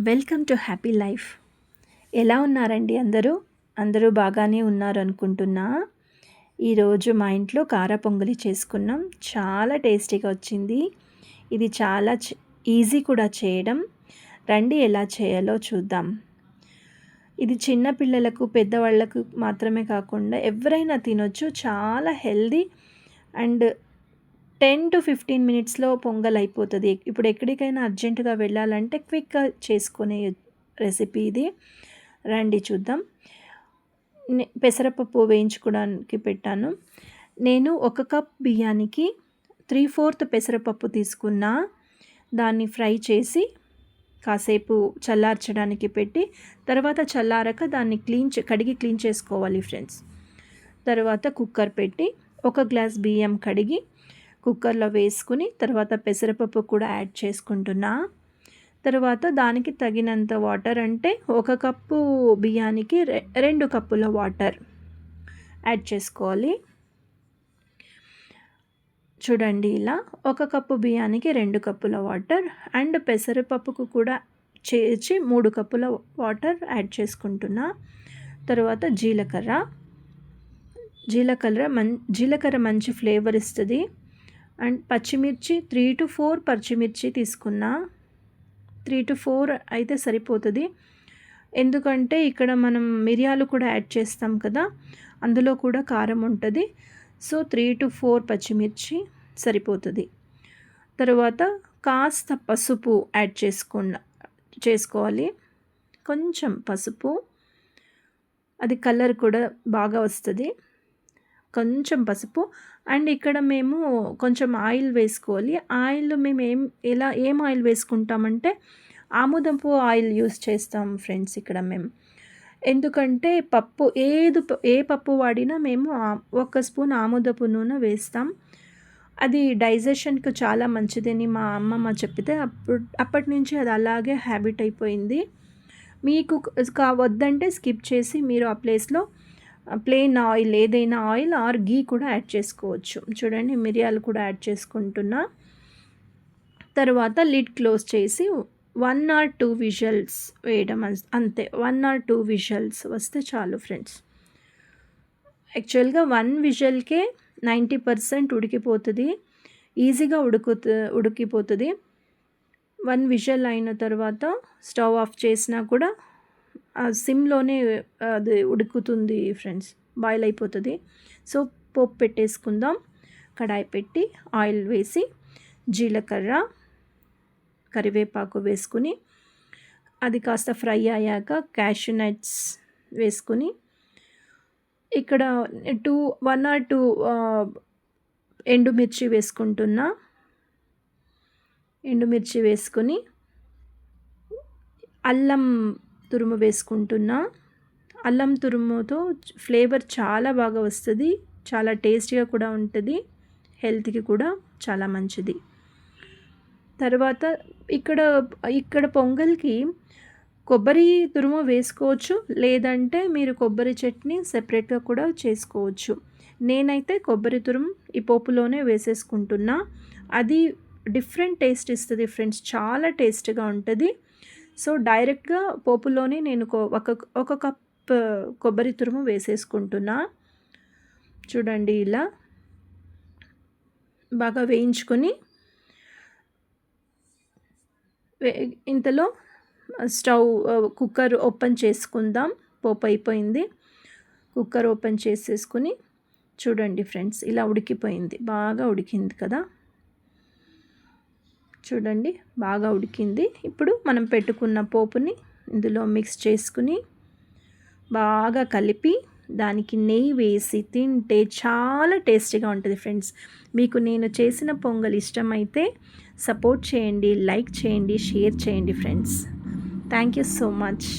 Welcome to happy life. ఎలా ఉన్నారండి అందరూ? అందరూ బాగానే ఉన్నారు అనుకుంటున్నా. ఈరోజు మా ఇంట్లో కార పొంగలి చేసుకున్నాం. చాలా టేస్టీగా వచ్చింది. ఇది చాలా ఈజీ కూడా చేయడం. రండి ఎలా చేయాలో చూద్దాం. ఇది చిన్న పిల్లలకు పెద్దవాళ్ళకు మాత్రమే కాకుండా ఎవరైనా తినొచ్చు. చాలా హెల్దీ అండ్ 10-15 మినిట్స్లో పొంగల్ అయిపోతుంది. ఇప్పుడు ఎక్కడికైనా అర్జెంటుగా వెళ్ళాలంటే క్విక్గా చేసుకునే రెసిపీ ఇది. రండి చూద్దాం. పెసరపప్పు వేయించుకోవడానికి పెట్టాను. నేను 1 కప్ బియ్యానికి 3/4 పెసరపప్పు తీసుకున్నా. దాన్ని ఫ్రై చేసి కాసేపు చల్లార్చడానికి పెట్టి తర్వాత చల్లారాక దాన్ని కడిగి క్లీన్ చేసుకోవాలి ఫ్రెండ్స్. తర్వాత కుక్కర్ పెట్టి 1 గ్లాస్ బియ్యం కడిగి కుక్కర్లో వేసుకుని తర్వాత పెసరపప్పు కూడా యాడ్ చేసుకుంటున్నా. తర్వాత దానికి తగినంత వాటర్, అంటే 1 కప్పు బియ్యానికి 2 కప్పుల వాటర్ యాడ్ చేసుకోవాలి. చూడండి, ఇలా 1 కప్పు బియ్యానికి 2 కప్పుల వాటర్ అండ్ పెసరపప్పుకు కూడా చేర్చి 3 కప్పుల వాటర్ యాడ్ చేసుకుంటున్నా. తర్వాత జీలకర్ర మంచి ఫ్లేవర్ ఇస్తుంది. అండ్ పచ్చిమిర్చి 3-4 పచ్చిమిర్చి తీసుకున్నా. 3-4 అయితే సరిపోతుంది. ఎందుకంటే ఇక్కడ మనం మిరియాలు కూడా యాడ్ చేస్తాం కదా, అందులో కూడా కారం ఉంటుంది. సో 3-4 పచ్చిమిర్చి సరిపోతుంది. తర్వాత కాస్త పసుపు యాడ్ చేసుకోవాలి. కొంచెం పసుపు, అది కలర్ కూడా బాగా వస్తుంది. కొంచెం పసుపు. అండ్ ఇక్కడ మేము కొంచెం ఆయిల్ వేసుకోవాలి. ఆయిల్ మేము ఏం ఆయిల్ వేసుకుంటామంటే ఆముదపు ఆయిల్ యూస్ చేస్తాం ఫ్రెండ్స్ ఇక్కడ మేము. ఎందుకంటే ఏ పప్పు వాడినా మేము 1 స్పూన్ ఆముదపు నూనె వేస్తాం. అది డైజెషన్కి చాలా మంచిదని మా అమ్మమ్మ చెప్పితే అప్పటి నుంచి అది అలాగే హ్యాబిట్ అయిపోయింది. మీకు వద్దంటే స్కిప్ చేసి మీరు ఆ ప్లేస్లో ప్లెయిన్ ఆయిల్, ఏదైనా ఆయిల్ ఆర్ గీ కూడా యాడ్ చేసుకోవచ్చు. చూడండి, మిరియాలు కూడా యాడ్ చేసుకుంటున్నా. తర్వాత లిడ్ క్లోజ్ చేసి 1 or 2 విజిల్స్ వేయడం అంతే. 1 or 2 విజిల్స్ వస్తే చాలు ఫ్రెండ్స్. యాక్చువల్గా 1 విజిల్కే 90% ఉడికిపోతుంది. ఈజీగా ఉడికిపోతుంది. 1 విజిల్ అయిన తర్వాత స్టవ్ ఆఫ్ చేసినా కూడా సిమ్లోనే అది ఉడుకుతుంది ఫ్రెండ్స్, బాయిల్ అయిపోతుంది. సో పోపు పెట్టేసుకుందాం. కడాయి పెట్టి ఆయిల్ వేసి జీలకర్ర, కరివేపాకు వేసుకుని అది కాస్త ఫ్రై అయ్యాక క్యాష్యూ నట్స్ వేసుకుని ఇక్కడ 1 or 2 ఎండుమిర్చి వేసుకుంటున్నా. ఎండుమిర్చి వేసుకుని అల్లం తురుము వేసుకుంటున్నా. అల్లం తురుముతో ఫ్లేవర్ చాలా బాగా వస్తుంది. చాలా టేస్టీగా కూడా ఉంటుంది. హెల్త్కి కూడా చాలా మంచిది. తర్వాత ఇక్కడ పొంగల్కి కొబ్బరి తురుము వేసుకోవచ్చు, లేదంటే మీరు కొబ్బరి చట్నీ సెపరేట్గా కూడా చేసుకోవచ్చు. నేనైతే కొబ్బరి తురుము ఈ పోపులోనే వేసేసుకుంటున్నా. అది డిఫరెంట్ టేస్ట్ ఇస్తుంది ఫ్రెండ్స్, చాలా టేస్ట్గా ఉంటుంది. సో డైరెక్ట్గా పోపులోనే నేను 1 కప్ కొబ్బరి తురుము వేసేసుకుంటున్నా. చూడండి, ఇలా బాగా వేయించుకొని ఇంతలో కుక్కర్ ఓపెన్ చేసుకుందాం. పోపు అయిపోయింది. కుక్కర్ ఓపెన్ చేసేసుకుని చూడండి ఫ్రెండ్స్, ఇలా ఉడికిపోయింది. బాగా ఉడికింది కదా, చూడండి బాగా ఉడికింది. ఇప్పుడు మనం పెట్టుకున్న పోపుని ఇందులో మిక్స్ చేసుకుని బాగా కలిపి దానికి నెయ్యి వేసి తింటే చాలా టేస్టీగా ఉంటుంది ఫ్రెండ్స్. మీకు నేను చేసిన పొంగల్ ఇష్టమైతే సపోర్ట్ చేయండి, లైక్ చేయండి, షేర్ చేయండి friends. Thank you so much.